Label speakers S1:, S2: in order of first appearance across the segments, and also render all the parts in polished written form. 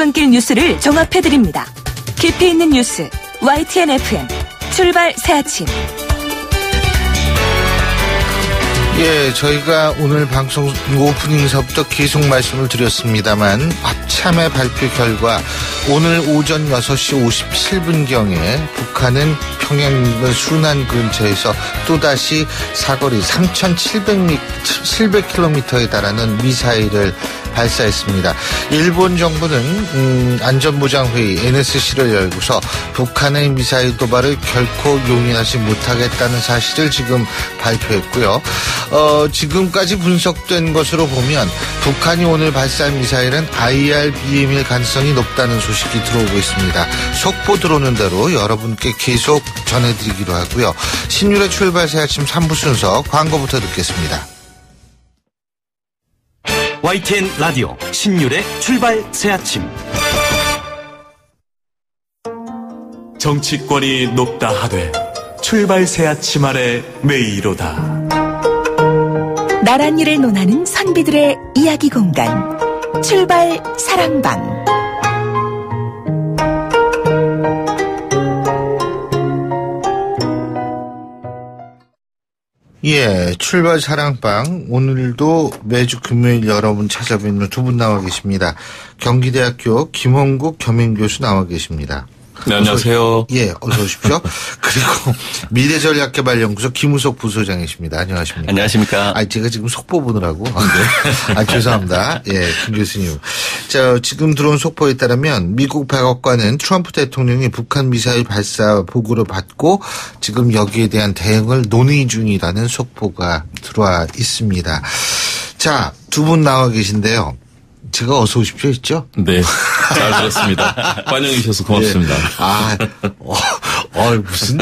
S1: 출근길 뉴스를 종합해드립니다. 깊이 있는 뉴스 YTN FM 출발 새아침.
S2: 예, 저희가 오늘 방송 오프닝서부터 계속 말씀을 드렸습니다만 합참의 발표 결과 오늘 오전 6시 57분경에 북한은 평양 순안 근처에서 또다시 사거리 3,700km에 달하는 미사일을 발사했습니다. 일본 정부는 안전보장회의 NSC를 열고서 북한의 미사일 도발을 결코 용인하지 못하겠다는 사실을 지금 발표했고요. 지금까지 분석된 것으로 보면 북한이 오늘 발사한 미사일은 IRBM일 가능성이 높다는 소식이 들어오고 있습니다. 속보 들어오는 대로 여러분께 계속 전해드리기로 하고요. 신율의 출발 새 아침 3부 순서 광고부터 듣겠습니다.
S3: YTN 라디오 신율의 출발 새아침.
S4: 정치권이 높다 하되 출발 새아침 아래 메이로다.
S1: 나란 일을 논하는 선비들의 이야기 공간 출발 사랑방.
S2: 예, 출발 사랑방. 오늘도 매주 금요일 여러분 찾아뵙는 두 분 나와 계십니다. 경기대학교 김홍국 겸임교수 나와 계십니다.
S4: 네, 안녕하세요.
S2: 예, 어서 오십시오. 그리고 미래전략개발연구소 김우석 부소장이십니다. 안녕하십니까.
S3: 안녕하십니까.
S2: 제가 지금 속보 보느라고. 네. 죄송합니다. 예, 김 교수님. 자, 지금 들어온 속보에 따르면 미국 백악관은 트럼프 대통령이 북한 미사일 발사 보고를 받고 지금 여기에 대한 대응을 논의 중이라는 속보가 들어와 있습니다. 자, 두 분 나와 계신데요. 제가 어서 오십시오 했죠?
S4: 네, 잘 들었습니다. 환영해 주셔서 고맙습니다.
S2: 무슨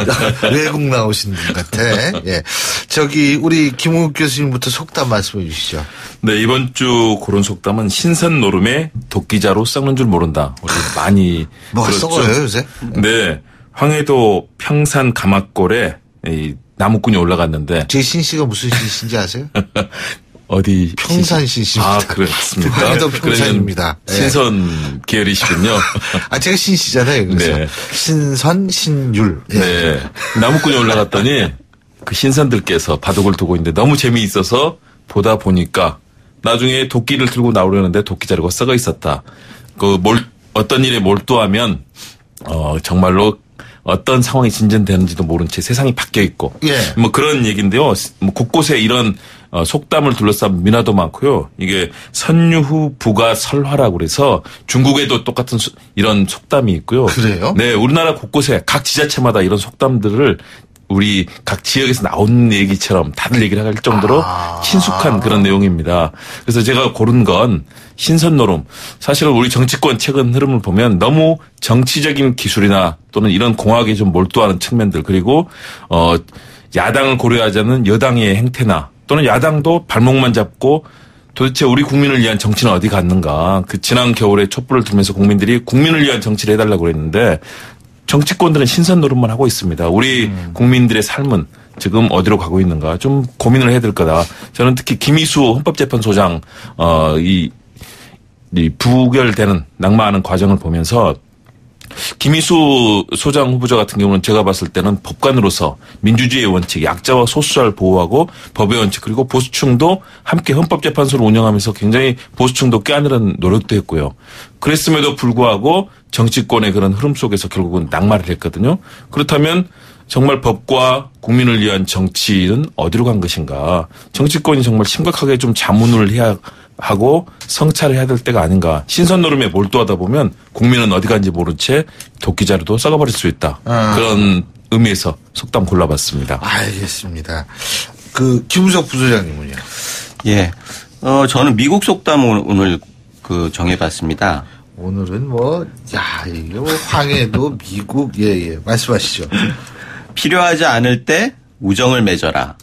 S2: 외국 나오신 분 같아. 예, 우리 김홍국 교수님부터 속담 말씀해 주시죠.
S4: 네, 이번 주 고른 속담은 신선 노름에 도끼자루 썩는 줄 모른다. 우리 많이
S2: 뭐가 썩어요 요새?
S4: 네, 황해도 평산 가막골에 이 나무꾼이 올라갔는데
S2: 제 신씨가 무슨 신씨인지 아세요?
S4: 어디
S2: 평산 신씨입니다.
S4: 그렇습니다.
S2: 황해도 평산입니다.
S4: 신선 계열이시군요.
S2: 제가 신씨잖아요. 그래서 네. 신선, 신율. 예.
S4: 네, 나무꾼이 올라갔더니 그 신선들께서 바둑을 두고 있는데 너무 재미있어서 보다 보니까 나중에 도끼를 들고 나오려는데 도끼자루가 썩어 있었다. 어떤 일에 몰두하면 정말로 어떤 상황이 진전되는지도 모른 채 세상이 바뀌어 있고,
S2: 예.
S4: 그런 얘기인데요. 곳곳에 이런 속담을 둘러싼 민화도 많고요. 이게 선유후 부가 설화라고 그래서 중국에도 똑같은 이런 속담이 있고요.
S2: 그래요?
S4: 네, 우리나라 곳곳에 각 지자체마다 이런 속담들을 우리 각 지역에서 나온 얘기처럼 다들 얘기를 할 정도로 친숙한 그런 내용입니다. 그래서 제가 고른 건 신선노름. 사실은 우리 정치권 최근 흐름을 보면 너무 정치적인 기술이나 또는 이런 공학에 좀 몰두하는 측면들, 그리고 야당을 고려하지 않는 여당의 행태나 또는 야당도 발목만 잡고 도대체 우리 국민을 위한 정치는 어디 갔는가. 지난 겨울에 촛불을 들면서 국민들이 국민을 위한 정치를 해달라고 그랬는데 정치권들은 신선 노릇만 하고 있습니다. 우리 국민들의 삶은 지금 어디로 가고 있는가 좀 고민을 해야 될 거다. 저는 특히 김희수 헌법재판소장 이 부결되는 낙마하는 과정을 보면서 김희수 소장 후보자 같은 경우는 제가 봤을 때는 법관으로서 민주주의의 원칙, 약자와 소수자를 보호하고 법의 원칙, 그리고 보수층도 함께 헌법재판소를 운영하면서 굉장히 보수층도 껴안으려는 노력도 했고요. 그랬음에도 불구하고 정치권의 그런 흐름 속에서 결국은 낙마를 했거든요. 그렇다면 정말 법과 국민을 위한 정치는 어디로 간 것인가. 정치권이 정말 심각하게 좀 자문을 해야 하고 성찰을 해야 될 때가 아닌가. 신선 노름에 몰두하다 보면 국민은 어디 간지 모른 채 도끼자루도 썩어버릴 수 있다. 그런 의미에서 속담 골라봤습니다.
S2: 알겠습니다. 김우석 부소장님은요?
S5: 예. 저는 미국 속담 오늘 정해봤습니다.
S2: 오늘은 이게 황해도 미국, 예, 말씀하시죠.
S5: 필요하지 않을 때 우정을 맺어라.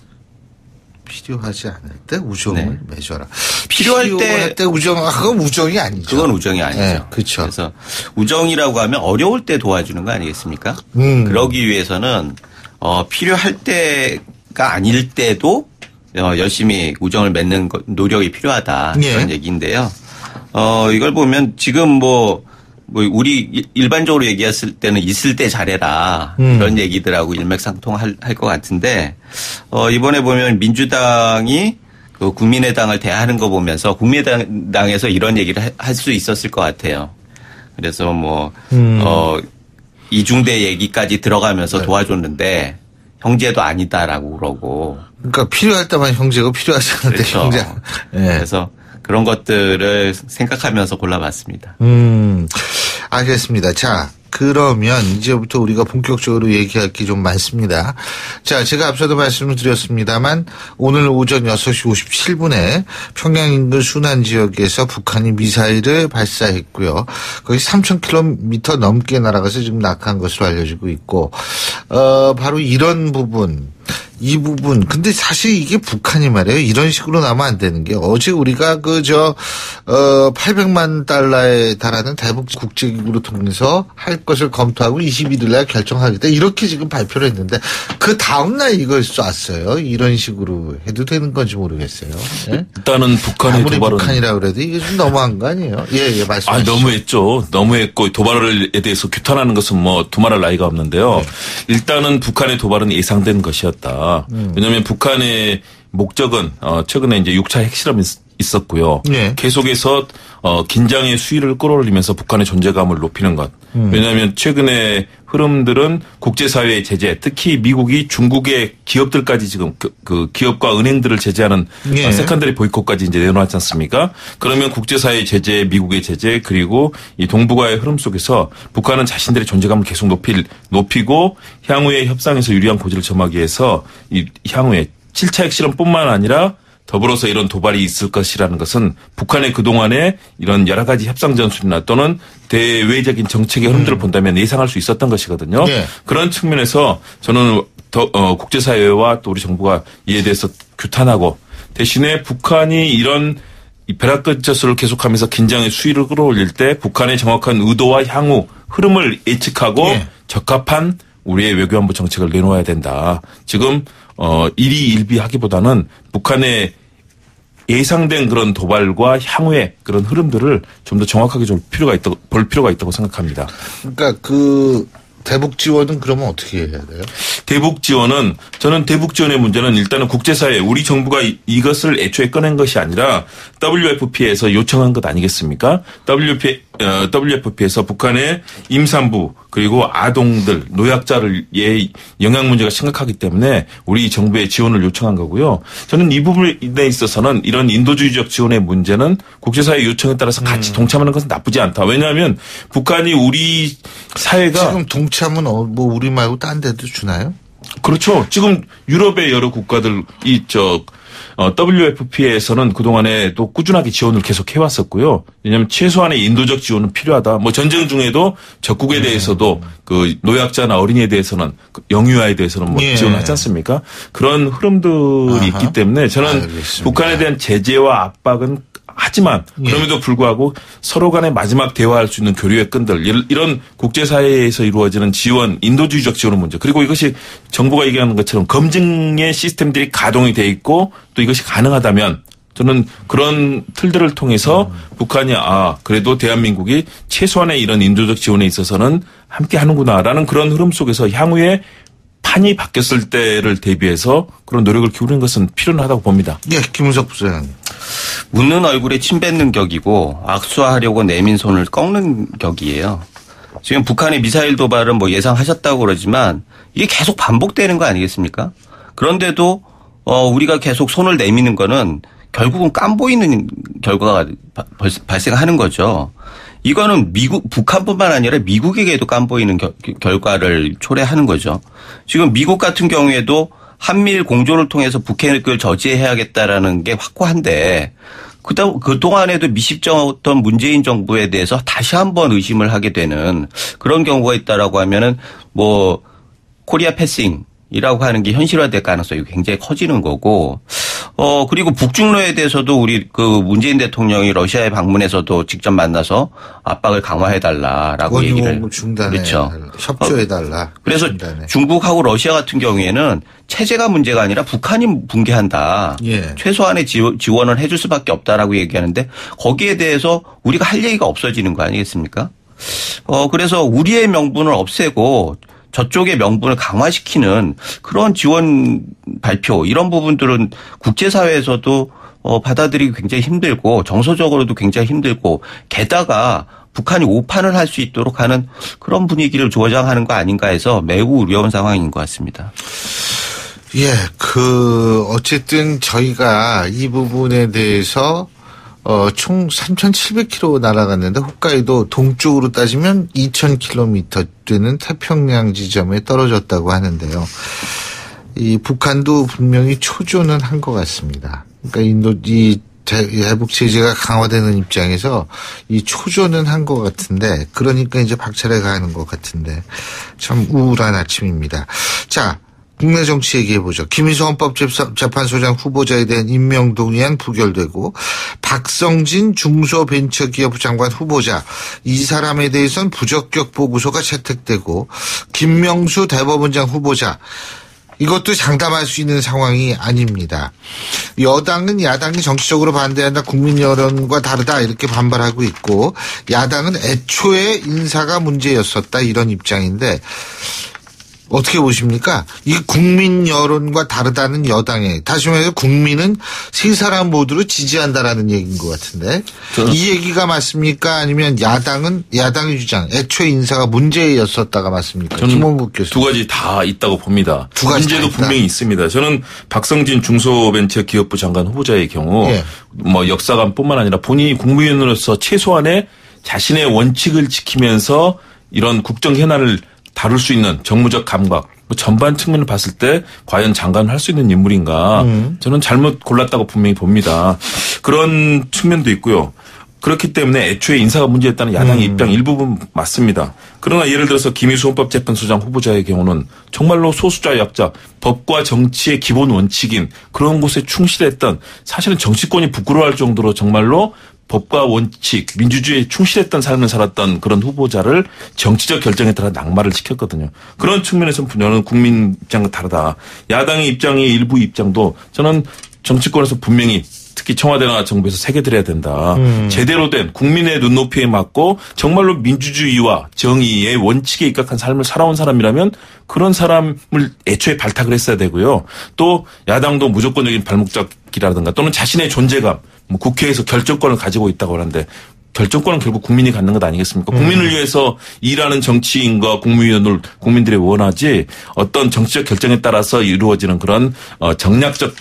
S2: 필요하지 않을 때 우정을 맺어라.
S5: 필요할 때
S2: 우정, 그건 우정이 아니죠.
S5: 그건 우정이 아니죠.
S2: 네, 그렇죠.
S5: 그래서 우정이라고 하면 어려울 때 도와주는 거 아니겠습니까? 그러기 위해서는 필요할 때가 아닐 때도 열심히 우정을 맺는 노력이 필요하다.
S2: 예.
S5: 그런 얘기인데요. 이걸 보면 지금 뭐 우리 일반적으로 얘기했을 때는 있을 때 잘해라 그런 얘기들하고 일맥상통할 것 같은데 이번에 보면 민주당이 그 국민의당을 대하는 거 보면서 국민의당에서 이런 얘기를 할 수 있었을 것 같아요. 그래서 뭐 이중대 얘기까지 들어가면서 도와줬는데 형제도 아니다라고 그러고.
S2: 그러니까 필요할 때만 형제고 필요하지 않을 때
S5: 그렇죠.
S2: 형제. 네.
S5: 그래서 그런 것들을 생각하면서 골라봤습니다.
S2: 알겠습니다. 자, 그러면 이제부터 우리가 본격적으로 얘기할 게 좀 많습니다. 자, 제가 앞서도 말씀을 드렸습니다만 오늘 오전 6시 57분에 평양 인근 순안 지역에서 북한이 미사일을 발사했고요. 거의 3,000km 넘게 날아가서 지금 낙하한 것으로 알려지고 있고, 바로 이런 부분. 이 부분. 근데 사실 이게 북한이 말이에요. 이런 식으로 나면 안 되는 게 어제 우리가 800만 달러에 달하는 대북 국제기구를 통해서 할 것을 검토하고 21일 날 결정하겠다. 이렇게 지금 발표를 했는데 그 다음날 이걸 쐈어요. 이런 식으로 해도 되는 건지 모르겠어요. 예?
S4: 일단은 북한의
S2: 아무리
S4: 도발은
S2: 북한이라고 그래도 이게 좀 너무한 거 아니에요? 예, 말씀하시죠.
S4: 너무했죠. 너무했고 도발에 대해서 규탄하는 것은 뭐 두말할 나위가 없는데요. 일단은 북한의 도발은 예상된 것이었다. 왜냐하면 북한의 목적은 최근에 이제 6차 핵실험이 있었고요.
S2: 네.
S4: 계속해서 긴장의 수위를 끌어올리면서 북한의 존재감을 높이는 것. 왜냐하면 최근에 흐름들은 국제사회의 제재, 특히 미국이 중국의 기업들까지 지금 그 기업과 은행들을 제재하는
S2: 네.
S4: 세컨더리 보이콧까지 이제 내놓았지 않습니까? 그러면 국제사회의 제재, 미국의 제재, 그리고 이 동북아의 흐름 속에서 북한은 자신들의 존재감을 계속 높이고 향후의 협상에서 유리한 고지를 점하기 위해서 이 향후에 7차 핵실험뿐만 아니라 더불어서 이런 도발이 있을 것이라는 것은 북한의 그동안의 이런 여러 가지 협상 전술이나 또는 대외적인 정책의 흐름들을 본다면 예상할 수 있었던 것이거든요.
S2: 네.
S4: 그런 측면에서 저는 국제사회와 또 우리 정부가 이에 대해서 규탄하고 대신에 북한이 이런 벼락끝 전술을 계속하면서 긴장의 수위를 끌어올릴 때 북한의 정확한 의도와 향후 흐름을 예측하고
S2: 네.
S4: 적합한 우리의 외교안보 정책을 내놓아야 된다. 지금 일희일비하기보다는 북한의 예상된 그런 도발과 향후의 그런 흐름들을 좀 더 정확하게 볼 필요가 있다고 생각합니다.
S2: 그러니까 대북 지원은 그러면 어떻게 해야 돼요?
S4: 대북 지원은 저는 대북 지원의 문제는 일단은 국제사회 우리 정부가 이것을 애초에 꺼낸 것이 아니라 WFP에서 요청한 것 아니겠습니까? WFP에서 북한의 임산부 그리고 아동들 노약자의 영양 문제가 심각하기 때문에 우리 정부의 지원을 요청한 거고요. 저는 이 부분에 있어서는 이런 인도주의적 지원의 문제는 국제사회 요청에 따라서 같이 동참하는 것은 나쁘지 않다. 왜냐하면 북한이 우리 사회가
S2: 지금 동참은 뭐 우리 말고 딴 데도 주나요?
S4: 그렇죠. 지금 유럽의 여러 국가들 WFP에서는 그동안에 또 꾸준하게 지원을 계속 해왔었고요. 왜냐하면 최소한의 인도적 지원은 필요하다. 뭐 전쟁 중에도 적국에 대해서도 그 노약자나 어린이에 대해서는 영유아에 대해서는 뭐 지원을 하지 않습니까? 그런 흐름들이 있기 때문에 저는
S2: 알겠습니다.
S4: 북한에 대한 제재와 압박은 하지만 그럼에도 불구하고 서로 간에 마지막 대화할 수 있는 교류의 끈들 이런 국제사회에서 이루어지는 지원, 인도주의적 지원의 문제 그리고 이것이 정부가 얘기하는 것처럼 검증의 시스템들이 가동이 돼 있고 또 이것이 가능하다면 저는 그런 틀들을 통해서 북한이 그래도 대한민국이 최소한의 이런 인도적 지원에 있어서는 함께 하는구나라는 그런 흐름 속에서 향후에 판이 바뀌었을 때를 대비해서 그런 노력을 기울이는 것은 필요하다고 봅니다.
S2: 예, 김은석 부사장님.
S5: 웃는 얼굴에 침 뱉는 격이고 악수하려고 내민 손을 꺾는 격이에요. 지금 북한의 미사일 도발은 뭐 예상하셨다고 그러지만 이게 계속 반복되는 거 아니겠습니까? 그런데도 우리가 계속 손을 내미는 거는 결국은 깜보이는 결과가 발생하는 거죠. 이거는 북한뿐만 아니라 미국에게도 깜보이는 결과를 초래하는 거죠. 지금 미국 같은 경우에도 한미일 공조를 통해서 북핵을 저지해야겠다라는 게 확고한데 그동안에도 미식적었던 문재인 정부에 대해서 다시 한번 의심을 하게 되는 그런 경우가 있다라고 하면은 뭐 코리아 패싱이라고 하는 게 현실화될 가능성이 굉장히 커지는 거고 그리고 북중로에 대해서도 우리 문재인 대통령이 러시아에 방문해서도 직접 만나서 압박을 강화해달라라고 얘기를.
S2: 중단해.
S5: 그렇죠.
S2: 협조해달라.
S5: 그래서
S2: 중단해.
S5: 중국하고 러시아 같은 경우에는 체제가 문제가 아니라 북한이 붕괴한다.
S2: 예.
S5: 최소한의 지원을 해줄 수밖에 없다라고 얘기하는데 거기에 대해서 우리가 할 얘기가 없어지는 거 아니겠습니까? 그래서 우리의 명분을 없애고 저쪽의 명분을 강화시키는 그런 지원 발표 이런 부분들은 국제사회에서도 받아들이기 굉장히 힘들고 정서적으로도 굉장히 힘들고 게다가 북한이 오판을 할 수 있도록 하는 그런 분위기를 조장하는 거 아닌가 해서 매우 어려운 상황인 것 같습니다.
S2: 예, 어쨌든 저희가 이 부분에 대해서 총 3,700km 날아갔는데 홋카이도 동쪽으로 따지면 2,000km 되는 태평양 지점에 떨어졌다고 하는데요. 이 북한도 분명히 초조는 한 것 같습니다. 그러니까 이 대북 제재가 강화되는 입장에서 이 초조는 한 것 같은데 그러니까 이제 박차례 가는 것 같은데 참 우울한 아침입니다. 자. 국내 정치 얘기해보죠. 김희수 헌법재판소장 후보자에 대한 임명 동의안 부결되고 박성진 중소벤처기업 장관 후보자 이 사람에 대해서는 부적격 보고서가 채택되고 김명수 대법원장 후보자 이것도 장담할 수 있는 상황이 아닙니다. 여당은 야당이 정치적으로 반대한다, 국민 여론과 다르다 이렇게 반발하고 있고 야당은 애초에 인사가 문제였었다 이런 입장인데 어떻게 보십니까? 이 국민 여론과 다르다는 여당에 다시 말해서 국민은 세 사람 모두를 지지한다라는 얘기인 것 같은데 이 얘기가 맞습니까? 아니면 야당의 주장 애초에 인사가 문제였었다가 맞습니까? 김원국 교수님.
S4: 두 가지 다 있다고 봅니다.
S2: 두 가지
S4: 문제도 분명히 있습니다. 저는 박성진 중소벤처기업부 장관 후보자의 경우 뭐 역사관뿐만 아니라 본인이 국무위원으로서 최소한의 자신의 원칙을 지키면서 이런 국정 현안을 다룰 수 있는 정무적 감각, 전반 측면을 봤을 때 과연 장관을 할 수 있는 인물인가 저는 잘못 골랐다고 분명히 봅니다. 그런 측면도 있고요. 그렇기 때문에 애초에 인사가 문제였다는 야당의 입장 일부분 맞습니다. 그러나 예를 들어서 김희수 헌법재판소장 후보자의 경우는 정말로 소수자 약자, 법과 정치의 기본 원칙인 그런 곳에 충실했던 사실은 정치권이 부끄러워할 정도로 정말로 법과 원칙, 민주주의에 충실했던 삶을 살았던 그런 후보자를 정치적 결정에 따라 낙마를 시켰거든요. 그런 측면에서는 저는 국민 입장과 다르다. 야당의 입장이 일부 입장도 저는 정치권에서 분명히 특히 청와대나 정부에서 새겨드려야 된다. 제대로 된 국민의 눈높이에 맞고 정말로 민주주의와 정의의 원칙에 입각한 삶을 살아온 사람이라면 그런 사람을 애초에 발탁을 했어야 되고요. 또 야당도 무조건적인 발목잡기라든가 또는 자신의 존재감, 뭐 국회에서 결정권을 가지고 있다고 하는데 결정권은 결국 국민이 갖는 것 아니겠습니까? 국민을 위해서 일하는 정치인과 국무위원을 국민들이 원하지 어떤 정치적 결정에 따라서 이루어지는 그런 정략적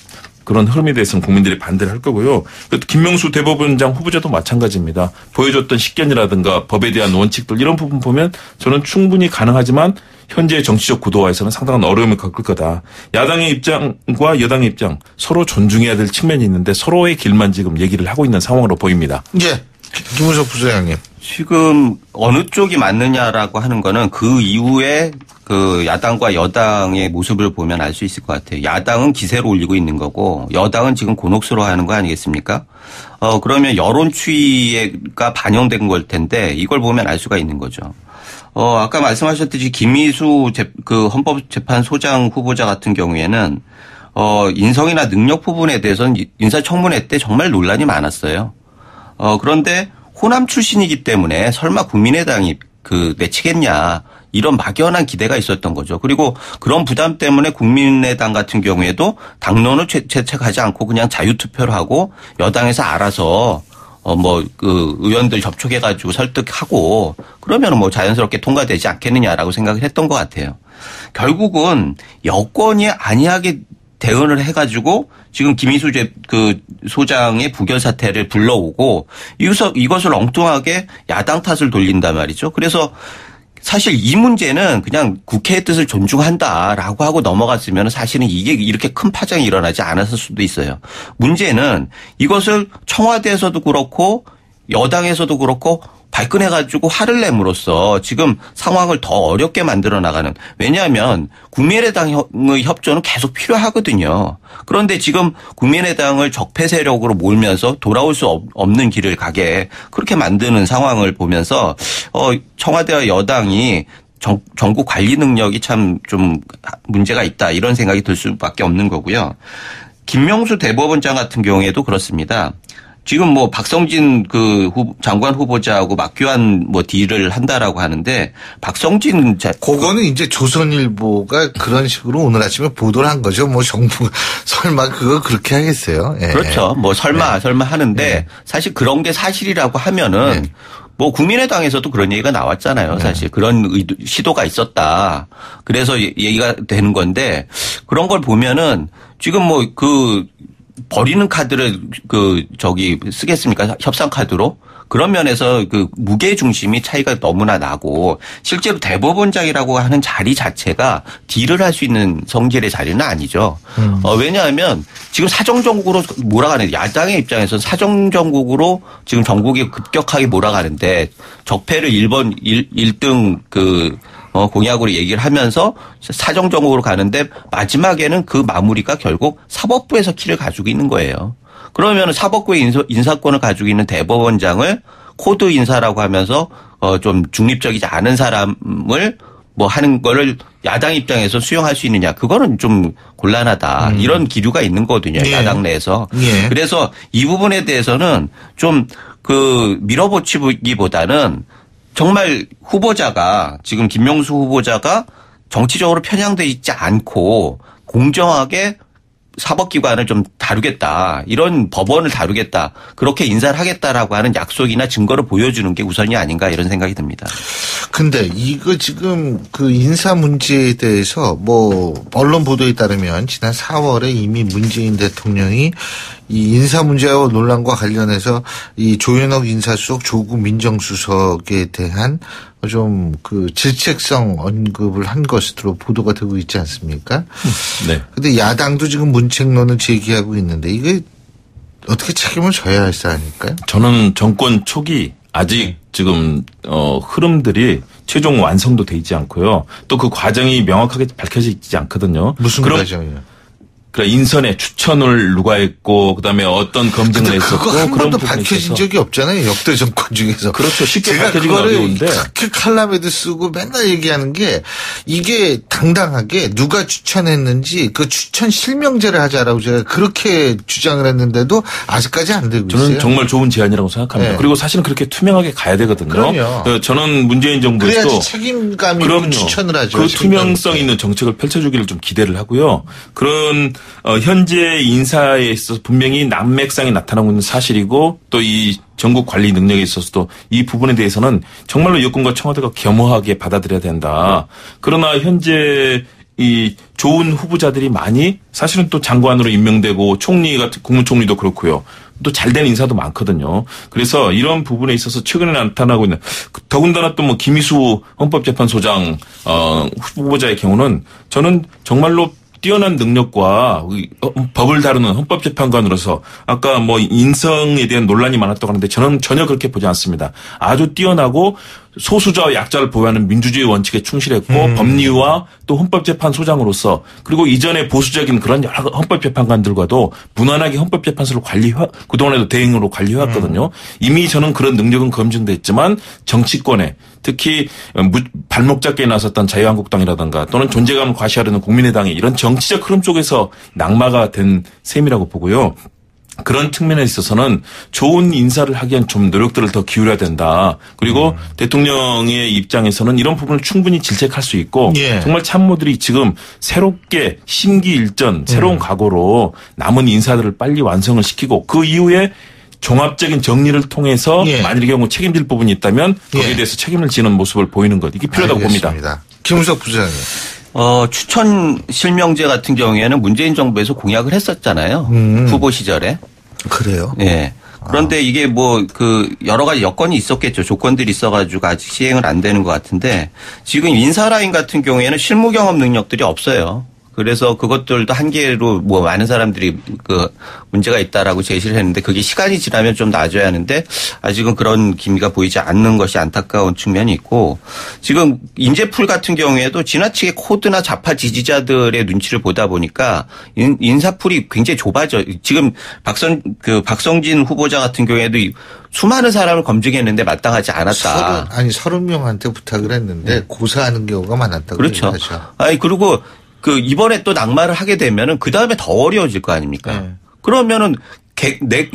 S4: 그런 흐름에 대해서는 국민들이 반대를 할 거고요. 김명수 대법원장 후보자도 마찬가지입니다. 보여줬던 식견이라든가 법에 대한 원칙들 이런 부분 보면 저는 충분히 가능하지만 현재의 정치적 구도화에서는 상당한 어려움을 겪을 거다. 야당의 입장과 여당의 입장 서로 존중해야 될 측면이 있는데 서로의 길만 지금 얘기를 하고 있는 상황으로 보입니다.
S2: 예. 김우석 부소장님.
S5: 지금 어느 쪽이 맞느냐라고 하는 거는 그 이후에 그 야당과 여당의 모습을 보면 알 수 있을 것 같아요. 야당은 기세를 올리고 있는 거고 여당은 지금 곤혹스러워하는 거 아니겠습니까? 그러면 여론 추이가 반영된 걸 텐데 이걸 보면 알 수가 있는 거죠. 아까 말씀하셨듯이 김희수 그 헌법재판소장 후보자 같은 경우에는 인성이나 능력 부분에 대해서는 인사청문회 때 정말 논란이 많았어요. 그런데 호남 출신이기 때문에 설마 국민의당이 내치겠냐 이런 막연한 기대가 있었던 거죠. 그리고 그런 부담 때문에 국민의당 같은 경우에도 당론을 채택하지 않고 그냥 자유투표를 하고 여당에서 알아서 의원들 접촉해가지고 설득하고 그러면 자연스럽게 통과되지 않겠느냐라고 생각을 했던 것 같아요. 결국은 여권이 안이하게 대응을 해가지고 지금 김희수 소장의 부결 사태를 불러오고 이것을 엉뚱하게 야당 탓을 돌린단 말이죠. 그래서 사실 이 문제는 그냥 국회의 뜻을 존중한다라고 하고 넘어갔으면 사실은 이게 이렇게 큰 파장이 일어나지 않았을 수도 있어요. 문제는 이것을 청와대에서도 그렇고 여당에서도 그렇고 발끈해가지고 화를 내므로써 지금 상황을 더 어렵게 만들어 나가는. 왜냐하면 국민의당의 협조는 계속 필요하거든요. 그런데 지금 국민의당을 적폐 세력으로 몰면서 돌아올 수 없는 길을 가게 그렇게 만드는 상황을 보면서 청와대와 여당이 정국 관리 능력이 참 좀 문제가 있다 이런 생각이 들 수밖에 없는 거고요. 김명수 대법원장 같은 경우에도 그렇습니다. 지금 뭐 박성진 그 장관 후보자하고 막교환 뭐 딜을 한다라고 하는데 박성진
S2: 그거는 이제 조선일보가 그런 식으로 오늘 아침에 보도를 한 거죠. 뭐 정부가 설마 그거 그렇게 하겠어요? 예.
S5: 그렇죠. 뭐 설마 하는데 사실 그런 게 사실이라고 하면은 뭐 국민의당에서도 그런 얘기가 나왔잖아요. 사실 그런 시도가 있었다. 그래서 얘기가 되는 건데 그런 걸 보면은 지금 뭐 버리는 카드를 쓰겠습니까? 협상 카드로? 그런 면에서 무게 중심이 차이가 너무나 나고 실제로 대법원장이라고 하는 자리 자체가 딜을 할 수 있는 성질의 자리는 아니죠. 왜냐하면 지금 사정정국으로 몰아가는 야당의 입장에서는 사정정국으로 지금 전국이 급격하게 몰아가는데 적폐를 1등 공약으로 얘기를 하면서 사정정국으로 가는데 마지막에는 그 마무리가 결국 사법부에서 키를 가지고 있는 거예요. 그러면 사법부의 인사권을 가지고 있는 대법원장을 코드 인사라고 하면서 좀 중립적이지 않은 사람을 뭐 하는 거를 야당 입장에서 수용할 수 있느냐. 그거는 좀 곤란하다. 이런 기류가 있는 거거든요.
S2: 예.
S5: 야당 내에서.
S2: 예.
S5: 그래서 이 부분에 대해서는 좀 밀어붙이기보다는 정말 후보자가 지금 김명수 후보자가 정치적으로 편향돼 있지 않고 공정하게 사법기관을 좀 다루겠다. 이런 법원을 다루겠다. 그렇게 인사를 하겠다라고 하는 약속이나 증거를 보여주는 게 우선이 아닌가 이런 생각이 듭니다.
S2: 근데 이거 지금 인사 문제에 대해서 뭐 언론 보도에 따르면 지난 4월에 이미 문재인 대통령이 이 인사 문제와 논란과 관련해서 이 조현옥 인사수석 조국 민정수석에 대한 좀 질책성 언급을 한 것으로 보도가 되고 있지 않습니까?
S4: 네.
S2: 근데 야당도 지금 문책론을 제기하고 있는데 이게 어떻게 책임을 져야 할 사안일까요?
S4: 저는 정권 초기 아직 지금 흐름들이 최종 완성도 돼 있지 않고요. 또 그 과정이 명확하게 밝혀져 있지 않거든요.
S2: 무슨 과정이요?
S4: 그러니까 인선에 추천을 누가 했고 그다음에 어떤 검증을 했었고
S2: 그거 한
S4: 그런
S2: 번도
S4: 부분에
S2: 밝혀진
S4: 있어서.
S2: 적이 없잖아요. 역대 정권 중에서.
S4: 그렇죠. 쉽게
S2: 제가
S4: 밝혀지기
S2: 그거를
S4: 어려운데.
S2: 그렇게 칼럼에도 쓰고 맨날 얘기하는 게 이게 당당하게 누가 추천했는지 그 추천 실명제를 하자라고 제가 그렇게 주장을 했는데도 아직까지 안 되고 있어요.
S4: 저는 정말 좋은 제안이라고 생각합니다.
S2: 네.
S4: 그리고 사실은 그렇게 투명하게 가야 되거든요.
S2: 그럼요.
S4: 저는 문재인 정부에서
S2: 그래야지 책임감 있는 추천을 하죠.
S4: 그 투명성 있는 정책을 펼쳐주기를 좀 기대를 하고요. 그런 현재 인사에 있어서 분명히 난맥상이 나타나고 있는 사실이고 또 이 전국 관리 능력에 있어서도 이 부분에 대해서는 정말로 여권과 청와대가 겸허하게 받아들여야 된다. 그러나 현재 이 좋은 후보자들이 많이 사실은 또 장관으로 임명되고 총리 같은 국무총리도 그렇고요. 또 잘된 인사도 많거든요. 그래서 이런 부분에 있어서 최근에 나타나고 있는 더군다나 또 뭐 김희수 헌법재판소장 후보자의 경우는 저는 정말로 뛰어난 능력과 법을 다루는 헌법재판관으로서 아까 뭐 인성에 대한 논란이 많았다고 하는데 저는 전혀 그렇게 보지 않습니다. 아주 뛰어나고 소수자와 약자를 보호하는 민주주의 원칙에 충실했고 법리와 또 헌법재판소장으로서 그리고 이전에 보수적인 그런 여러 헌법재판관들과도 무난하게 헌법재판소를 그동안에도 대행으로 관리해왔거든요. 이미 저는 그런 능력은 검증됐지만 정치권에 특히 발목 잡기에 나섰던 자유한국당이라든가 또는 존재감을 과시하려는 국민의당이 이런 정치적 흐름 쪽에서 낙마가 된 셈이라고 보고요. 그런 측면에 있어서는 좋은 인사를 하기엔 좀 노력들을 더 기울여야 된다. 그리고 대통령의 입장에서는 이런 부분을 충분히 질책할 수 있고
S2: 예.
S4: 정말 참모들이 지금 새롭게 심기일전 새로운 각오로 남은 인사들을 빨리 완성을 시키고 그 이후에 종합적인 정리를 통해서
S2: 예.
S4: 만일 경우 책임질 부분이 있다면 거기에
S2: 예.
S4: 대해서 책임을 지는 모습을 보이는 것. 이게 필요하다고 봅니다.
S2: 김우석 부장님.
S5: 추천 실명제 같은 경우에는 문재인 정부에서 공약을 했었잖아요. 후보 시절에.
S2: 그래요?
S5: 예. 그런데 이게 여러 가지 여건이 있었겠죠. 조건들이 있어가지고 아직 시행을 안 되는 것 같은데 지금 인사라인 같은 경우에는 실무 경험 능력들이 없어요. 그래서 그것들도 한계로 많은 사람들이 문제가 있다라고 제시를 했는데 그게 시간이 지나면 좀 나아져야 하는데 아직은 그런 기미가 보이지 않는 것이 안타까운 측면이 있고 지금 인재풀 같은 경우에도 지나치게 코드나 좌파 지지자들의 눈치를 보다 보니까 인사풀이 굉장히 좁아져. 지금 박성진 후보자 같은 경우에도 수많은 사람을 검증했는데 마땅하지 않았다.
S2: 30명한테 부탁을 했는데 고사하는 경우가 많았다고.
S5: 그렇죠.
S2: 하죠.
S5: 그리고 이번에 또 낙마를 하게 되면은 그 다음에 더 어려워질 거 아닙니까?
S2: 네.
S5: 그러면은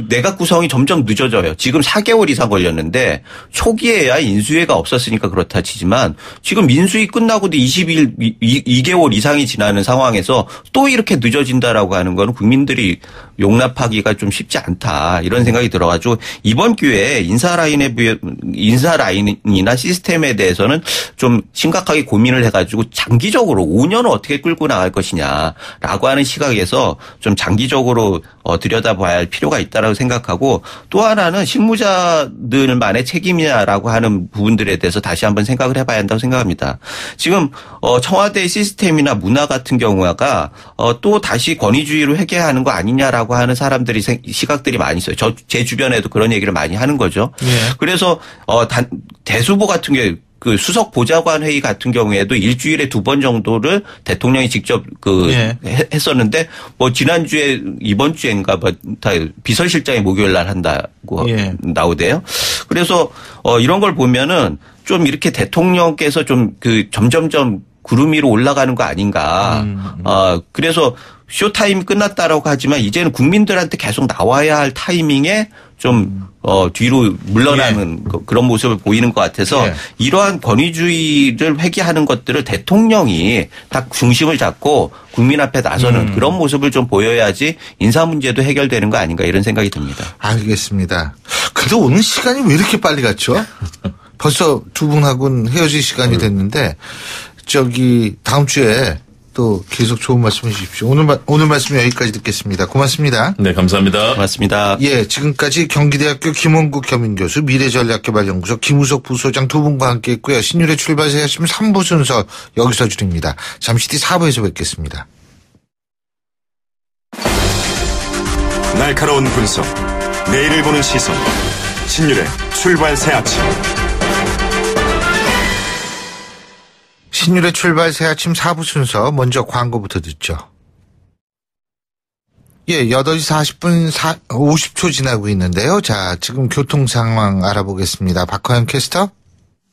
S5: 내각 구성이 점점 늦어져요. 지금 4개월 이상 걸렸는데 초기에야 인수위가 없었으니까 그렇다 치지만 지금 인수위 끝나고도 2개월 이상이 지나는 상황에서 또 이렇게 늦어진다라고 하는 건 국민들이 용납하기가 좀 쉽지 않다 이런 생각이 들어가지고 이번 기회에 인사 라인이나 시스템에 대해서는 좀 심각하게 고민을 해가지고 장기적으로 5년을 어떻게 끌고 나갈 것이냐라고 하는 시각에서 좀 장기적으로 들여다봐야 할 필요가 있다라고 생각하고 또 하나는 실무자들만의 책임이냐라고 하는 부분들에 대해서 다시 한번 생각을 해봐야 한다고 생각합니다. 지금 청와대 시스템이나 문화 같은 경우가 또 다시 권위주의로 회귀하는 거 아니냐라고 하는 사람들이 시각들이 많이 있어요. 제 주변에도 그런 얘기를 많이 하는 거죠. 예. 그래서 대수보 같은 경우에 그 수석 보좌관 회의 같은 경우에도 일주일에 2번 정도를 대통령이 직접 했었는데 뭐 지난주에 이번 주엔가 다 비서실장이 목요일 날 한다고 나오대요. 그래서 이런 걸 보면은 좀 이렇게 대통령께서 좀 그 점점점 구름 위로 올라가는 거 아닌가. 그래서 쇼타임이 끝났다라고 하지만 이제는 국민들한테 계속 나와야 할 타이밍에 좀 뒤로 물러나는 그런 모습을 보이는 것 같아서 이러한 권위주의를 회귀하는 것들을 대통령이 딱 중심을 잡고 국민 앞에 나서는 그런 모습을 좀 보여야지 인사 문제도 해결되는 거 아닌가 이런 생각이 듭니다.
S2: 알겠습니다. 근데 오늘 시간이 왜 이렇게 빨리 갔죠? 벌써 두 분하고는 헤어질 시간이 됐는데 다음 주에 또 계속 좋은 말씀 해 주십시오. 오늘 말씀 여기까지 듣겠습니다. 고맙습니다.
S4: 네, 감사합니다.
S5: 고맙습니다.
S2: 예, 지금까지 경기대학교 김원국 겸임교수, 미래전략개발연구소 김우석 부소장 두 분과 함께 했고요. 신율의 출발새 아침 3부 순서 여기서 줄입니다. 잠시 뒤 4부에서 뵙겠습니다.
S6: 날카로운 분석, 내일을 보는 시선, 신율의 출발새 아침.
S2: 신율의 출발 새 아침 4부 순서 먼저 광고부터 듣죠. 예, 8시 40분 50초 지나고 있는데요. 자, 지금 교통 상황 알아보겠습니다. 박화연 캐스터.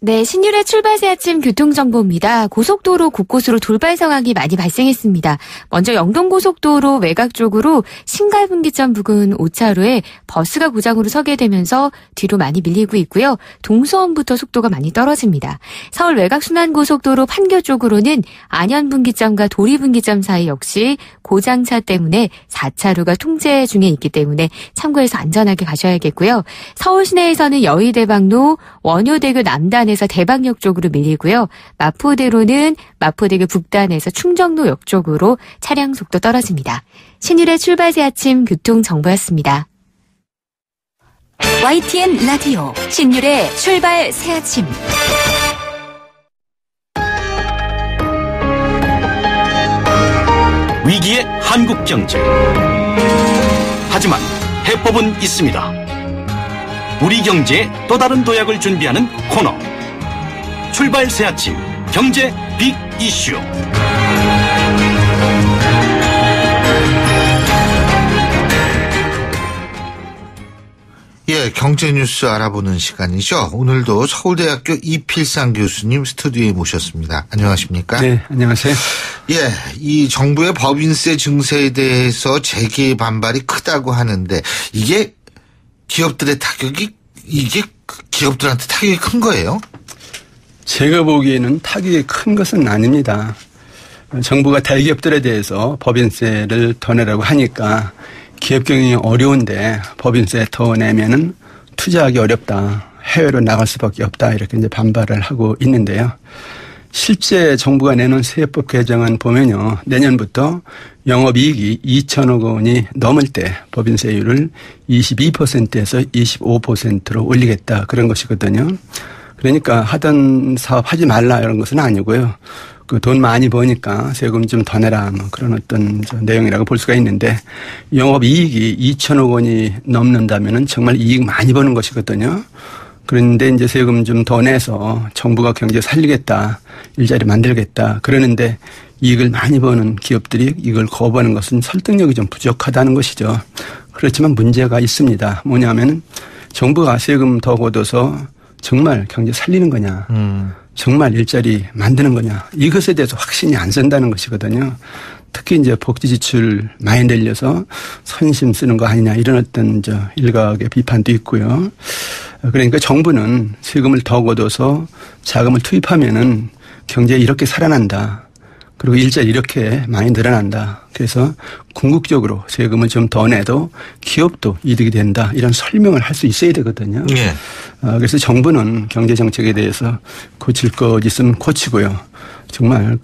S7: 네, 신율의 출발새 아침 교통정보입니다. 고속도로 곳곳으로 돌발 상황이 많이 발생했습니다. 먼저 영동고속도로 외곽 쪽으로 신갈분기점 부근 5차로에 버스가 고장으로 서게 되면서 뒤로 많이 밀리고 있고요. 동서원부터 속도가 많이 떨어집니다. 서울 외곽 순환고속도로 판교 쪽으로는 안현분기점과 도리분기점 사이 역시 고장차 때문에 4차로가 통제 중에 있기 때문에 참고해서 안전하게 가셔야겠고요. 서울 시내에서는 여의대방로 원효대교 남단에서 대방역 쪽으로 밀리고요. 마포대로는 마포대교 북단에서 충정로역 쪽으로 차량 속도 떨어집니다. 신율의 출발새 아침 교통정보였습니다.
S1: YTN 라디오 신율의 출발새 아침.
S3: 위기의 한국 경제. 하지만 해법은 있습니다. 우리 경제에 또 다른 도약을 준비하는 코너. 출발 새 아침 경제 빅 이슈.
S2: 예, 경제 뉴스 알아보는 시간이죠. 오늘도 서울대학교 이필상 교수님 스튜디오에 모셨습니다. 안녕하십니까?
S8: 네, 안녕하세요.
S2: 예, 이 정부의 법인세 증세에 대해서 재계 반발이 크다고 하는데 이게 기업들한테 타격이 큰 거예요?
S8: 제가 보기에는 타격이 큰 것은 아닙니다. 정부가 대기업들에 대해서 법인세를 더 내라고 하니까 기업 경영이 어려운데 법인세 더 내면은 투자하기 어렵다. 해외로 나갈 수밖에 없다. 이렇게 이제 반발을 하고 있는데요. 실제 정부가 내놓은 세법 개정안 보면요. 내년부터 영업이익이 2천억 원이 넘을 때 법인세율을 22%에서 25%로 올리겠다. 그런 것이거든요. 그러니까 하던 사업 하지 말라 이런 것은 아니고요. 그 돈 많이 버니까 세금 좀 더 내라 뭐 그런 어떤 내용이라고 볼 수가 있는데 영업이익이 2천억 원이 넘는다면은 정말 이익 많이 버는 것이거든요. 그런데 이제 세금 좀 더 내서 정부가 경제 살리겠다, 일자리 만들겠다 그러는데 이익을 많이 버는 기업들이 이걸 거부하는 것은 설득력이 좀 부족하다는 것이죠. 그렇지만 문제가 있습니다. 뭐냐면은 정부가 세금 더 걷어서 정말 경제 살리는 거냐. 정말 일자리 만드는 거냐. 이것에 대해서 확신이 안 선다는 것이거든요. 특히 이제 복지 지출 많이 늘려서 선심 쓰는 거 아니냐 이런 어떤 일각의 비판도 있고요. 그러니까 정부는 세금을 더 걷어서 자금을 투입하면은 경제에 이렇게 살아난다. 그리고 일자리 이렇게 많이 늘어난다. 그래서 궁극적으로 세금을 좀 더 내도 기업도 이득이 된다. 이런 설명을 할 수 있어야 되거든요.
S2: 네.
S8: 그래서 정부는 경제정책에 대해서 고칠 것 있으면 고치고요. 정말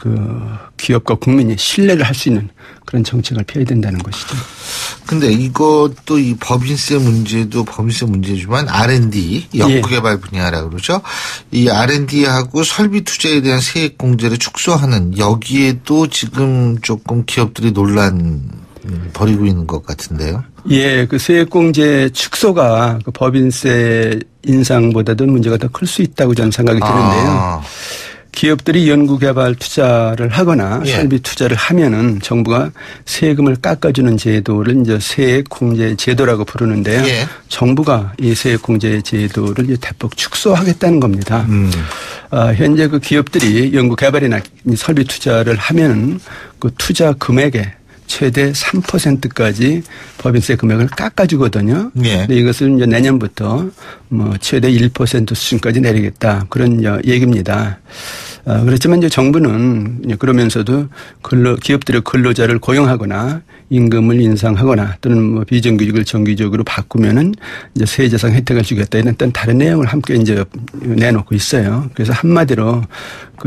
S8: 기업과 국민이 신뢰를 할 수 있는 그런 정책을 펴야 된다는 것이죠.
S2: 근데 이것도 이 법인세 문제도 법인세 문제지만 R&D 연구개발 분야라 그러죠. 이 R&D하고 설비 투자에 대한 세액 공제를 축소하는 여기에도 지금 조금 기업들이 논란 벌이고 있는 것 같은데요.
S8: 예, 세액 공제 축소가 법인세 인상보다도 문제가 더 클 수 있다고 저는 생각이 드는데요. 기업들이 연구개발 투자를 하거나 설비 투자를 하면은 정부가 세금을 깎아주는 제도를 이제 세액 공제 제도라고 부르는데요. 정부가 이 세액 공제 제도를 이제 대폭 축소하겠다는 겁니다. 현재 기업들이 연구개발이나 설비 투자를 하면은 투자 금액에 최대 3%까지 법인세 금액을 깎아주거든요. 근데 이것을 이제 내년부터 최대 1% 수준까지 내리겠다. 그런 얘기입니다. 그렇지만 이제 정부는 그러면서도 기업들의 근로자를 고용하거나 임금을 인상하거나 또는 비정규직을 정규직으로 바꾸면은 이제 세제상 혜택을 주겠다 이런 어떤 다른 내용을 함께 이제 내놓고 있어요. 그래서 한마디로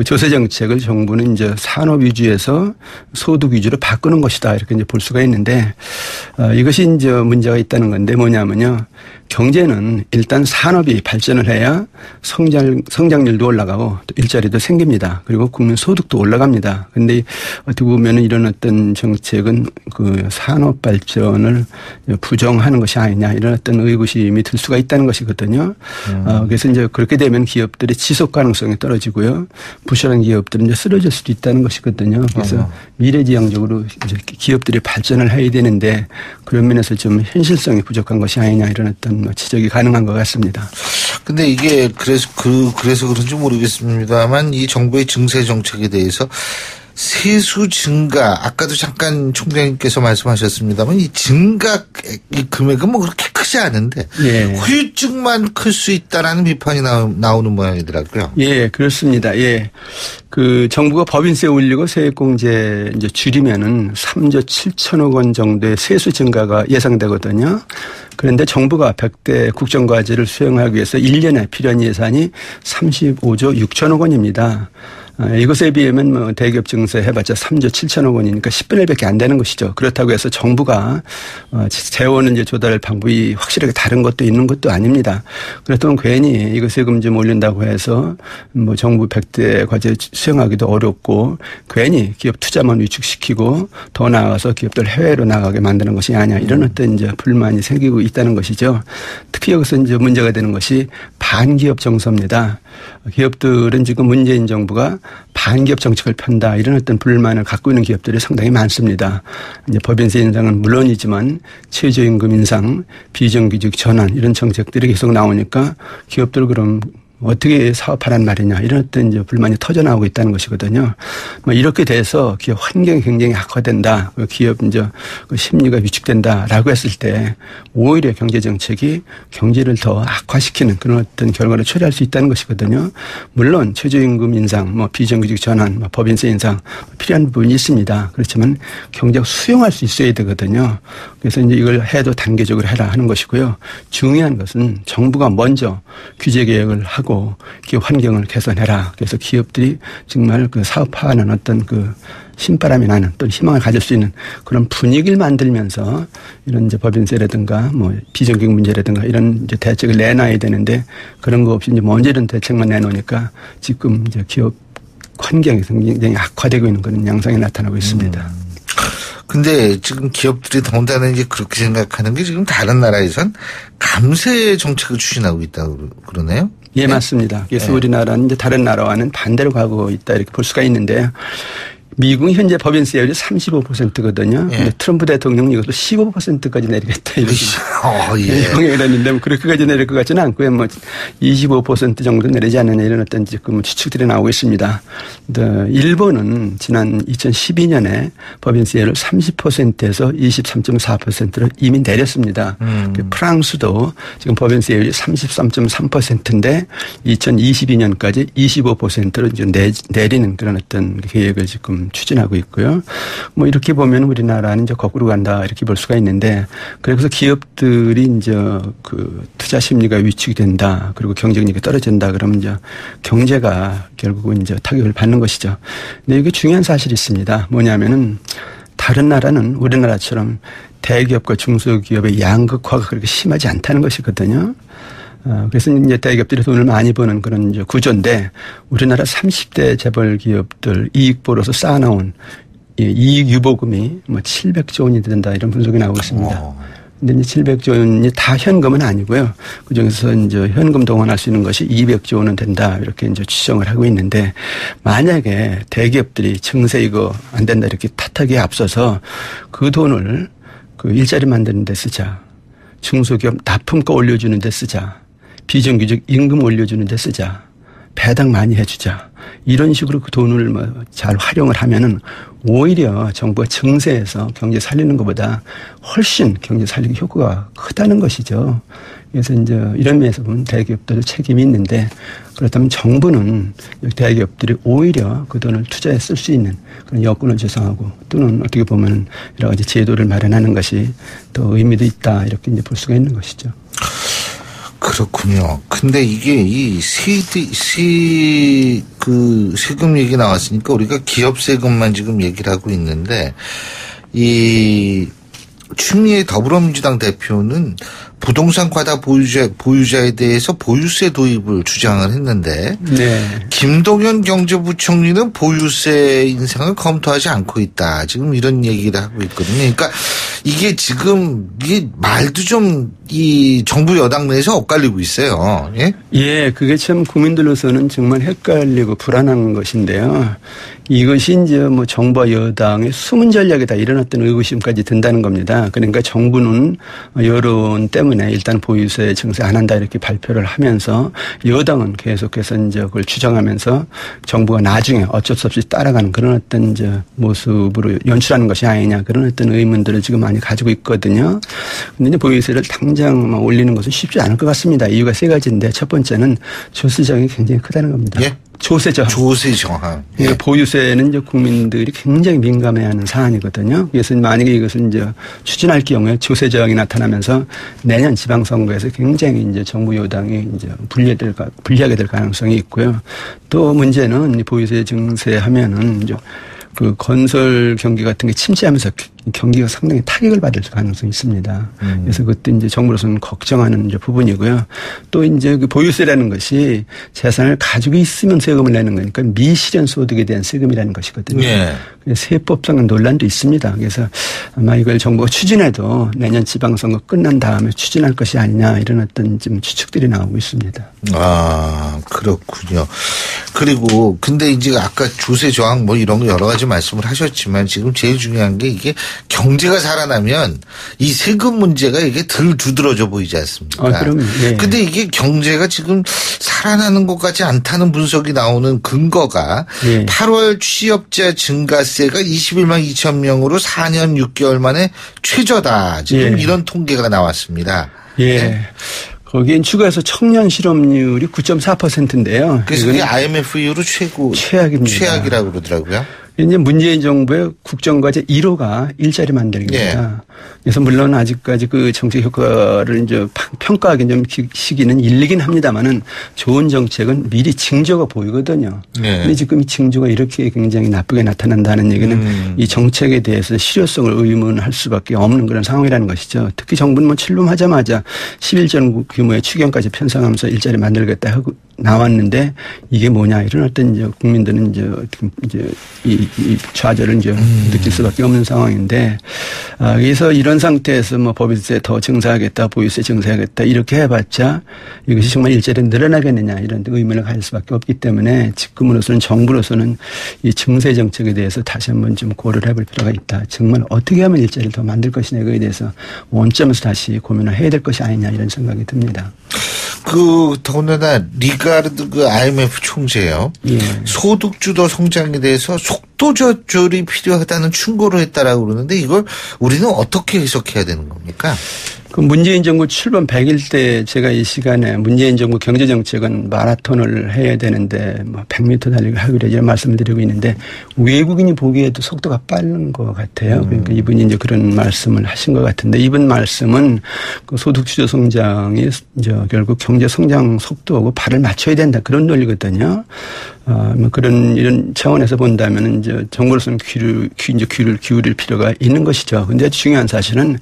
S8: 조세 정책을 정부는 이제 산업 위주에서 소득 위주로 바꾸는 것이다 이렇게 이제 볼 수가 있는데 이것이 이제 문제가 있다는 건데 뭐냐면요. 경제는 일단 산업이 발전을 해야 성장률도 올라가고 또 일자리도 생깁니다. 그리고 국민 소득도 올라갑니다. 그런데 어떻게 보면 이런 어떤 정책은 산업 발전을 부정하는 것이 아니냐 이런 어떤 의구심이 들 수가 있다는 것이거든요. 그래서 이제 그렇게 되면 기업들의 지속 가능성이 떨어지고요. 부실한 기업들은 이제 쓰러질 수도 있다는 것이거든요. 그래서 미래지향적으로 이제 기업들이 발전을 해야 되는데 그런 면에서 좀 현실성이 부족한 것이 아니냐 이런 어떤 지적이 가능한 것 같습니다.
S2: 근데 이게 그래서 그런지 모르겠습니다만 이 정부의 증세 정책에 대해서 세수 증가 아까도 잠깐 총장님께서 말씀하셨습니다만 이 증가 이 금액은 그렇게 크지 않은데 후유증만 클 수 있다라는 비판이 나오는 모양이더라고요.
S8: 예, 그렇습니다. 예. 정부가 법인세 올리고 세액공제 이제 줄이면은 3조 7천억 원 정도의 세수 증가가 예상되거든요. 그런데 정부가 100대 국정과제를 수행하기 위해서 1년에 필요한 예산이 35조 6천억 원입니다. 이것에 비하면 대기업 증세 해봤자 3조 7천억 원이니까 10분의 1밖에 안 되는 것이죠. 그렇다고 해서 정부가 재원을 이제 조달할 방법이 확실하게 다른 것도 있는 것도 아닙니다. 그렇다면 괜히 이거 세금 좀 올린다고 해서 정부 100대 과제 수행하기도 어렵고 괜히 기업 투자만 위축시키고 더 나아가서 기업들 해외로 나가게 만드는 것이 아니냐 이런 어떤 이제 불만이 생기고 있다는 것이죠. 특히 여기서 이제 문제가 되는 것이 반기업 정서입니다. 기업들은 지금 문재인 정부가 반기업 정책을 편다 이런 어떤 불만을 갖고 있는 기업들이 상당히 많습니다. 이제 법인세 인상은 물론이지만 최저임금 인상, 비정규직 전환 이런 정책들이 계속 나오니까 기업들 그럼 어떻게 사업하란 말이냐 이런 어떤 이제 불만이 터져나오고 있다는 것이거든요. 이렇게 돼서 기업 환경이 굉장히 악화된다. 기업 이제 심리가 위축된다라고 했을 때 오히려 경제 정책이 경제를 더 악화시키는 그런 어떤 결과를 초래할 수 있다는 것이거든요. 물론 최저임금 인상, 비정규직 전환, 법인세 인상 필요한 부분이 있습니다. 그렇지만 경제가 수용할 수 있어야 되거든요. 그래서 이제 이걸 해도 단계적으로 해라 하는 것이고요. 중요한 것은 정부가 먼저 규제 개혁을 하고 기업 환경을 개선해라. 그래서 기업들이 정말 사업화하는 어떤 신바람이 나는 또 희망을 가질 수 있는 그런 분위기를 만들면서 이런 이제 법인세라든가 비정규직 문제라든가 이런 이제 대책을 내놔야 되는데 그런 거 없이 이제 먼저 이런 대책만 내놓으니까 지금 이제 기업 환경이 굉장히 악화되고 있는 그런 양상이 나타나고 있습니다.
S2: 근데 지금 기업들이 더군다나 이제 그렇게 생각하는 게 지금 다른 나라에선 감세 정책을 추진하고 있다고 그러네요.
S8: 예, 맞습니다. 그래서 우리나라는 이제 다른 나라와는 반대로 가고 있다 이렇게 볼 수가 있는데 미국이 현재 법인세율이 35%거든요.
S2: 예.
S8: 근데 트럼프 대통령이 이것을 15%까지 내리겠다 이렇게
S2: 예.
S8: 영향을 했는데 뭐 그렇게까지 내릴 것 같지는 않고요. 뭐 25% 정도 내리지 않느냐 이런 어떤 지금 추측들이 나오고 있습니다. 일본은 지난 2012년에 법인세율을 30%에서 23.4%로 이미 내렸습니다. 프랑스도 지금 법인세율이 33.3%인데 2022년까지 25%로 이제 내리는 그런 어떤 계획을 지금 추진하고 있고요. 뭐 이렇게 보면 우리나라는 이제 거꾸로 간다 이렇게 볼 수가 있는데 그래서 기업들이 이제 그 투자 심리가 위축이 된다 그리고 경쟁력이 떨어진다 그러면 이제 경제가 결국은 이제 타격을 받는 것이죠. 근데 이게 중요한 사실이 있습니다. 뭐냐면은 다른 나라는 우리나라처럼 대기업과 중소기업의 양극화가 그렇게 심하지 않다는 것이거든요. 그래서 이제 대기업들이 돈을 많이 버는 그런 이제 구조인데 우리나라 30대 재벌 기업들 이익 벌어서 쌓아놓은 이익 유보금이 뭐 700조 원이 된다 이런 분석이 나오고 있습니다. 근데 이제 700조 원이 다 현금은 아니고요. 그 중에서 이제 현금 동원할 수 있는 것이 200조 원은 된다 이렇게 이제 추정을 하고 있는데 만약에 대기업들이 증세 이거 안 된다 이렇게 탓하기에 앞서서 그 돈을 그 일자리 만드는 데 쓰자. 중소기업 납품가 올려주는 데 쓰자. 비정규직 임금 올려주는 데 쓰자. 배당 많이 해주자. 이런 식으로 그 돈을 뭐 잘 활용을 하면은 오히려 정부가 증세해서 경제 살리는 것보다 훨씬 경제 살리기 효과가 크다는 것이죠. 그래서 이제 이런 면에서 보면 대기업들도 책임이 있는데 그렇다면 정부는 대기업들이 오히려 그 돈을 투자에 쓸 수 있는 그런 여건을 조성하고 또는 어떻게 보면 여러 가지 제도를 마련하는 것이 더 의미도 있다 이렇게 이제 볼 수가 있는 것이죠.
S2: 그렇군요. 근데 이게 이 세금 얘기 나왔으니까 우리가 기업 세금만 지금 얘기를 하고 있는데 이 추미애 더불어민주당 대표는 부동산 과다 보유자에 대해서 보유세 도입을 주장을 했는데
S8: 네.
S2: 김동연 경제부총리는 보유세 인상을 검토하지 않고 있다. 지금 이런 얘기를 하고 있거든요. 그러니까 이게 지금 이게 말도 좀 이 정부 여당 내에서 엇갈리고 있어요. 예?
S8: 예, 그게 참 국민들로서는 정말 헷갈리고 불안한 것인데요. 이것이 이제 뭐 정부와 여당의 숨은 전략이다 이런 어떤 의구심까지 든다는 겁니다. 그러니까 정부는 여론 때문에 일단 보유세 증세 안 한다 이렇게 발표를 하면서 여당은 계속해서 이제 그걸 주장하면서 정부가 나중에 어쩔 수 없이 따라가는 그런 어떤 이제 모습으로 연출하는 것이 아니냐 그런 어떤 의문들을 지금 많이 가지고 있거든요. 근데 이제 보유세를 당장 올리는 것은 쉽지 않을 것 같습니다. 이유가 세 가지인데 첫 번째는 조세 저항이 굉장히 크다는 겁니다.
S2: 예?
S8: 조세 저항.
S2: 조세 저항. 예.
S8: 그러니까 보유세는 이제 국민들이 굉장히 민감해하는 사안이거든요. 그래서 만약에 이것을 이제 추진할 경우에 조세 저항이 나타나면서 내년 지방선거에서 굉장히 이제 정부 여당이 이제 불리하게 될 가능성이 있고요. 또 문제는 보유세 증세하면은 이제 그 건설 경기 같은 게 침체하면서 경기가 상당히 타격을 받을 가능성이 있습니다. 그래서 그것도 이제 정부로서는 걱정하는 이제 부분이고요. 또 이제 그 보유세라는 것이 재산을 가지고 있으면 세금을 내는 거니까 미실현 소득에 대한 세금이라는 것이거든요.
S2: 예.
S8: 세법상 논란도 있습니다. 그래서 아마 이걸 정부가 추진해도 내년 지방선거 끝난 다음에 추진할 것이 아니냐 이런 어떤 좀 추측들이 나오고 있습니다.
S2: 아, 그렇군요. 그리고 근데 이제 아까 조세 저항 뭐 이런 거 여러 가지 말씀을 하셨지만 지금 제일 중요한 게 이게 경제가 살아나면 이 세금 문제가 이게 덜 두드러져 보이지 않습니까?
S8: 아, 그럼요. 예.
S2: 근데 이게 경제가 지금 살아나는 것 같지 않다는 분석이 나오는 근거가
S8: 예.
S2: 8월 취업자 증가세가 21만 2천 명으로 4년 6개월 만에 최저다. 지금
S8: 예.
S2: 이런 통계가 나왔습니다.
S8: 예.
S2: 네.
S8: 거기엔 추가해서 청년 실업률이 9.4%인데요.
S2: 그래서 그게 IMF 이후로
S8: 최악입니다.
S2: 최악이라고 그러더라고요.
S8: 이제 문재인 정부의 국정과제 1호가 일자리 만들기입니다.
S2: 예.
S8: 그래서 물론 아직까지 그 정책 효과를 이제 평가하기 좀 시기는 일리긴 합니다만은 좋은 정책은 미리 징조가 보이거든요.
S2: 예.
S8: 근데 지금 이 징조가 이렇게 굉장히 나쁘게 나타난다는 얘기는 이 정책에 대해서 실효성을 의문할 수밖에 없는 그런 상황이라는 것이죠. 특히 정부는 뭐 출범하자마자 11조 규모의 추경까지 편성하면서 일자리 만들겠다 나왔는데 이게 뭐냐 이런 어떤 이제 국민들은 이제 이 좌절을 이제 느낄 수밖에 없는 상황인데 그래서 이런 상태에서 뭐 법인세 더 증사하겠다, 보유세 증사하겠다 이렇게 해봤자 이것이 정말 일자리 늘어나겠느냐 이런 의문을 가질 수밖에 없기 때문에 지금으로서는 정부로서는 이 증세 정책에 대해서 다시 한번 좀 고려를 해볼 필요가 있다. 정말 어떻게 하면 일자리를 더 만들 것이냐 이거에 대해서 원점에서 다시 고민을 해야 될 것이 아니냐 이런 생각이 듭니다.
S2: 더군다나 리가르드 IMF 총재요.
S8: 예.
S2: 소득주도 성장에 대해서 속도 조절이 필요하다는 충고를 했다라고 그러는데 이걸 우리는 어떻게 해석해야 되는 겁니까?
S8: 그 문재인 정부 출범 100일 때 제가 이 시간에 문재인 정부 경제정책은 마라톤을 해야 되는데 뭐 100m 달리기를 하기로 이런 말씀을 드리고 있는데 외국인이 보기에도 속도가 빠른 것 같아요. 그러니까 이분이 이제 그런 말씀을 하신 것 같은데 이번 말씀은 그 소득주도 성장이 이제 결국 경제 성장 속도하고 발을 맞춰야 된다 그런 논리거든요. 뭐 이런 차원에서 본다면 이제 정부로서는 귀를 기울일 필요가 있는 것이죠. 근데 중요한 사실은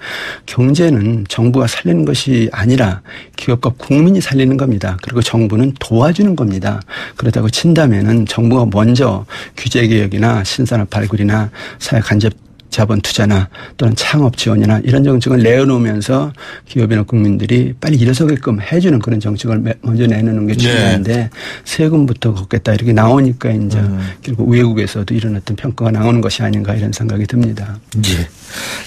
S8: 경제는 정부가 살리는 것이 아니라 기업과 국민이 살리는 겁니다. 그리고 정부는 도와주는 겁니다. 그렇다고 친다면은 정부가 먼저 규제 개혁이나 신산업 발굴이나 사회 간접 자본 투자나 또는 창업 지원이나 이런 정책을 내어놓으면서 기업이나 국민들이 빨리 일어서게끔 해주는 그런 정책을 먼저 내놓는 게 중요한데 네. 세금부터 걷겠다 이렇게 나오니까 이제 결국 외국에서도 이런 어떤 평가가 나오는 것이 아닌가 이런 생각이 듭니다.
S2: 예.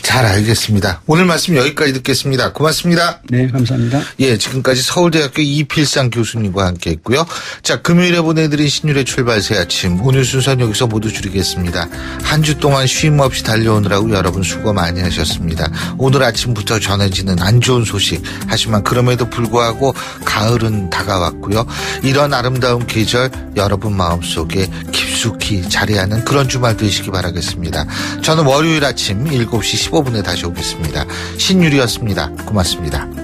S2: 잘 알겠습니다. 오늘 말씀 여기까지 듣겠습니다. 고맙습니다.
S8: 네, 감사합니다.
S2: 예, 지금까지 서울대학교 이필상 교수님과 함께 했고요. 자, 금요일에 보내드린 신율의 출발 새 아침. 오늘 순서는 여기서 모두 줄이겠습니다. 한 주 동안 쉼 없이 달려오느라고 여러분 수고 많이 하셨습니다. 오늘 아침부터 전해지는 안 좋은 소식. 하지만 그럼에도 불구하고 가을은 다가왔고요. 이런 아름다운 계절 여러분 마음속에 깊숙이 자리하는 그런 주말 되시기 바라겠습니다. 저는 월요일 아침 7시 15분에 다시 오겠습니다. 신율이었습니다. 고맙습니다.